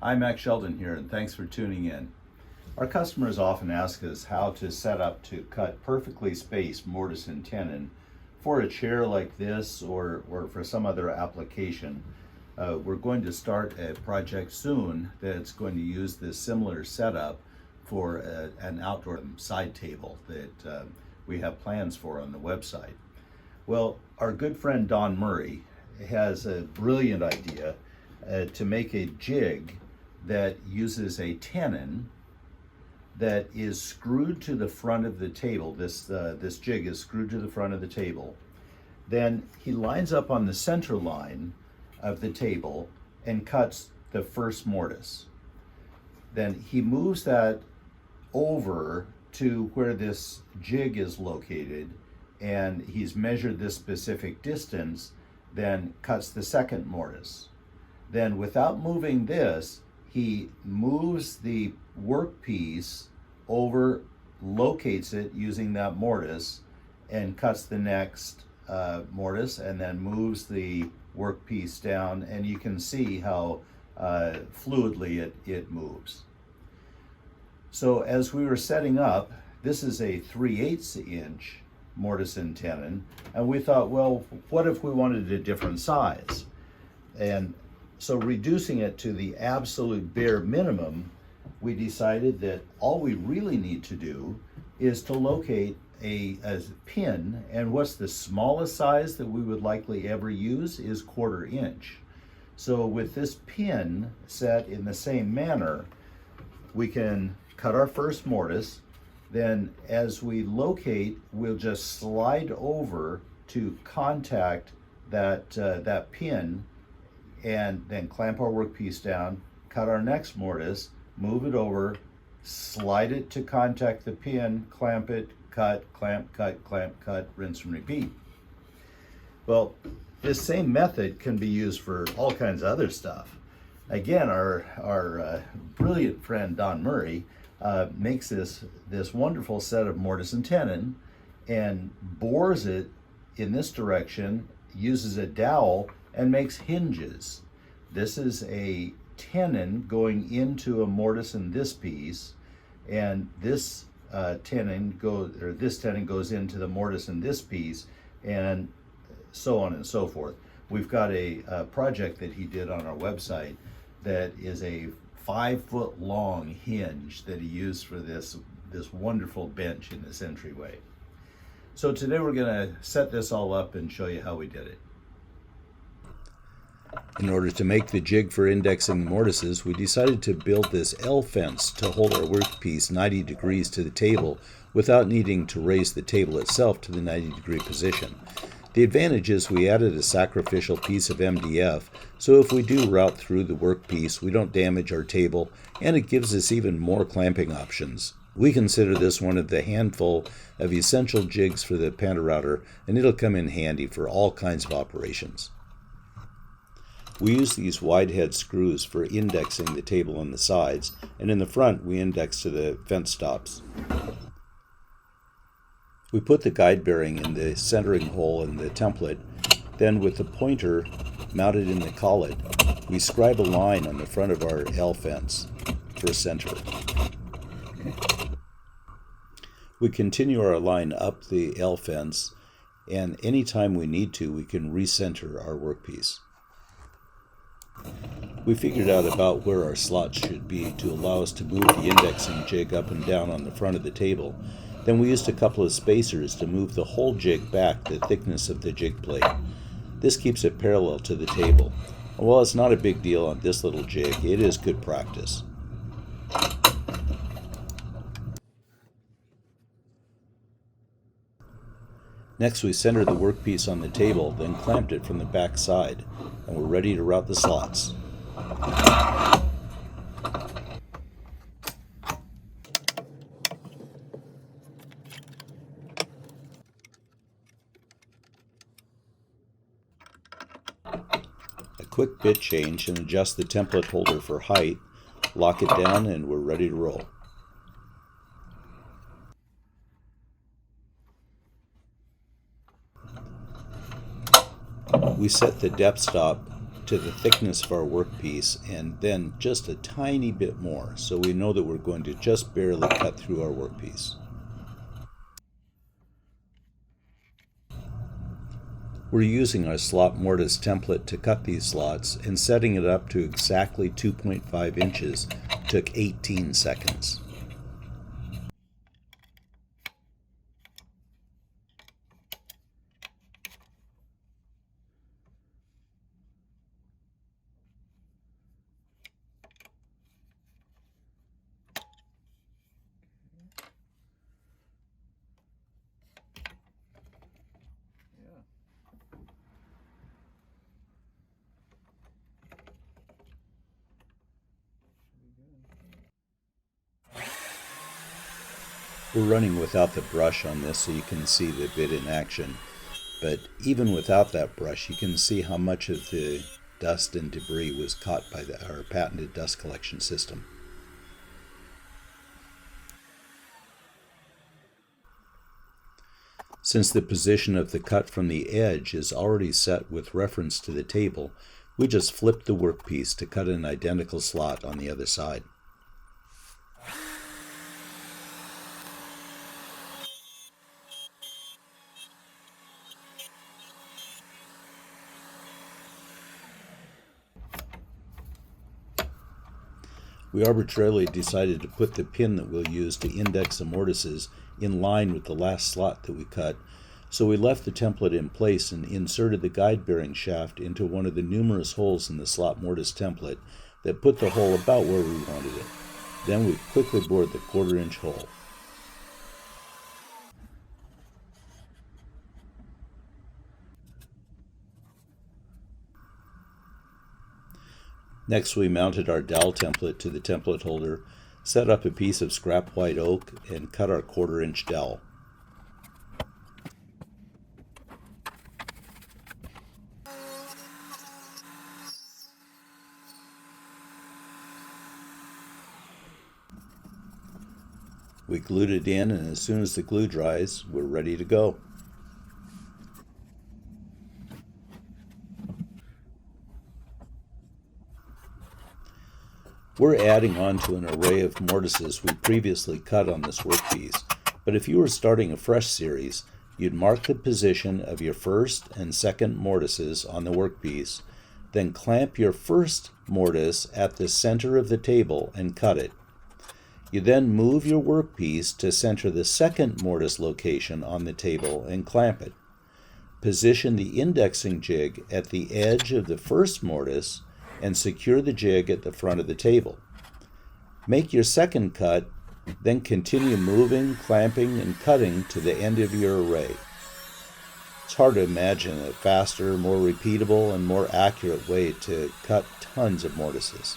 I'm Max Sheldon here, and thanks for tuning in. Our customers often ask us how to set up to cut perfectly spaced mortise and tenon for a chair like this or for some other application. We're going to start a project soon that's going to use this similar setup for an outdoor side table that we have plans for on the website. Well, our good friend Don Murray has a brilliant idea to make a jig that uses a tenon that is screwed to the front of the table. This jig is screwed to the front of the table. Then he lines up on the center line of the table and cuts the first mortise. Then he moves that over to where this jig is located, and he's measured this specific distance, then cuts the second mortise. Then without moving this, he moves the workpiece over, locates it using that mortise, and cuts the next mortise, and then moves the workpiece down, and you can see how fluidly it moves. So as we were setting up, this is a 3/8 inch mortise and tenon, and we thought, well, what if we wanted a different size? And so reducing it to the absolute bare minimum, we decided that all we really need to do is to locate a pin, and what's the smallest size that we would likely ever use is 1/4 inch. So with this pin set in the same manner, we can cut our first mortise. Then as we locate, we'll just slide over to contact that pin, and then clamp our workpiece down, cut our next mortise, move it over, slide it to contact the pin, clamp it, cut, clamp, cut, rinse and repeat. Well, this same method can be used for all kinds of other stuff. Again, our brilliant friend Don Murray makes this wonderful set of mortise and tenon and bores it in this direction, uses a dowel, and makes hinges. This is a tenon going into a mortise in this piece, and this tenon goes into the mortise in this piece, and so on and so forth. We've got a project that he did on our website that is a 5-foot long hinge that he used for this wonderful bench in this entryway. So today we're going to set this all up and show you how we did it. In order to make the jig for indexing mortises, we decided to build this L fence to hold our workpiece 90 degrees to the table without needing to raise the table itself to the 90-degree position. The advantage is we added a sacrificial piece of MDF, so if we do route through the workpiece, we don't damage our table, and it gives us even more clamping options. We consider this one of the handful of essential jigs for the PantoRouter, and it'll come in handy for all kinds of operations. We use these wide head screws for indexing the table on the sides, and in the front we index to the fence stops. We put the guide bearing in the centering hole in the template, then with the pointer mounted in the collet, we scribe a line on the front of our L fence for center. We continue our line up the L fence, and anytime we need to, we can recenter our workpiece. We figured out about where our slots should be to allow us to move the indexing jig up and down on the front of the table. Then we used a couple of spacers to move the whole jig back the thickness of the jig plate. This keeps it parallel to the table. And while it's not a big deal on this little jig, it is good practice. Next, we centered the workpiece on the table, then clamped it from the back side, and we're ready to route the slots. A quick bit change and adjust the template holder for height, lock it down, and we're ready to roll. We set the depth stop to the thickness of our workpiece and then just a tiny bit more, so we know that we're going to just barely cut through our workpiece. We're using our slot mortise template to cut these slots, and setting it up to exactly 2.5 inches took 18 seconds. We're running without the brush on this so you can see the bit in action, but even without that brush you can see how much of the dust and debris was caught by our patented dust collection system. Since the position of the cut from the edge is already set with reference to the table, we just flip the workpiece to cut an identical slot on the other side. We arbitrarily decided to put the pin that we'll use to index the mortises in line with the last slot that we cut, so we left the template in place and inserted the guide bearing shaft into one of the numerous holes in the slot mortise template that put the hole about where we wanted it. Then we quickly bored the 1/4 inch hole. Next, we mounted our dowel template to the template holder, set up a piece of scrap white oak, and cut our 1/4 inch dowel. We glued it in, and as soon as the glue dries, we're ready to go. We're adding on to an array of mortises we previously cut on this workpiece, but if you were starting a fresh series, you'd mark the position of your first and second mortises on the workpiece, then clamp your first mortise at the center of the table and cut it. You then move your workpiece to center the second mortise location on the table and clamp it. Position the indexing jig at the edge of the first mortise and secure the jig at the front of the table. Make your second cut, then continue moving, clamping, and cutting to the end of your array. It's hard to imagine a faster, more repeatable, and more accurate way to cut tons of mortises.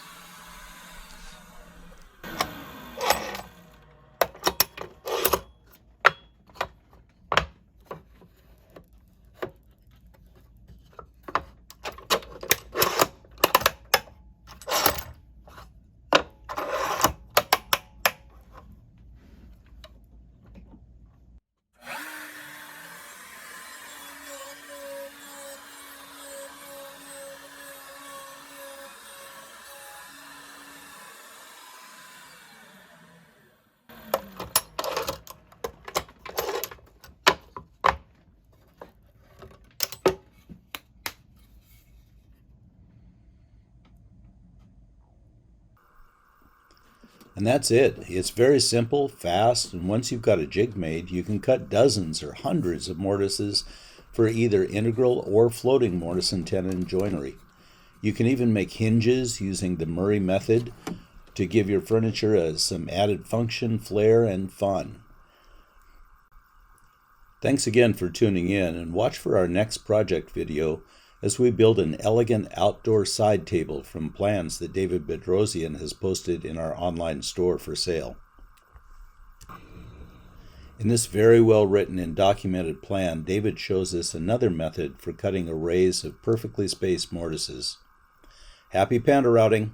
And that's it. It's very simple, fast, and once you've got a jig made, you can cut dozens or hundreds of mortises for either integral or floating mortise and tenon joinery. You can even make hinges using the Murray method to give your furniture some added function, flair, and fun. Thanks again for tuning in, and watch for our next project video as we build an elegant outdoor side table from plans that David Bedrosian has posted in our online store for sale. In this very well written and documented plan, David shows us another method for cutting arrays of perfectly spaced mortises. Happy PantoRouting!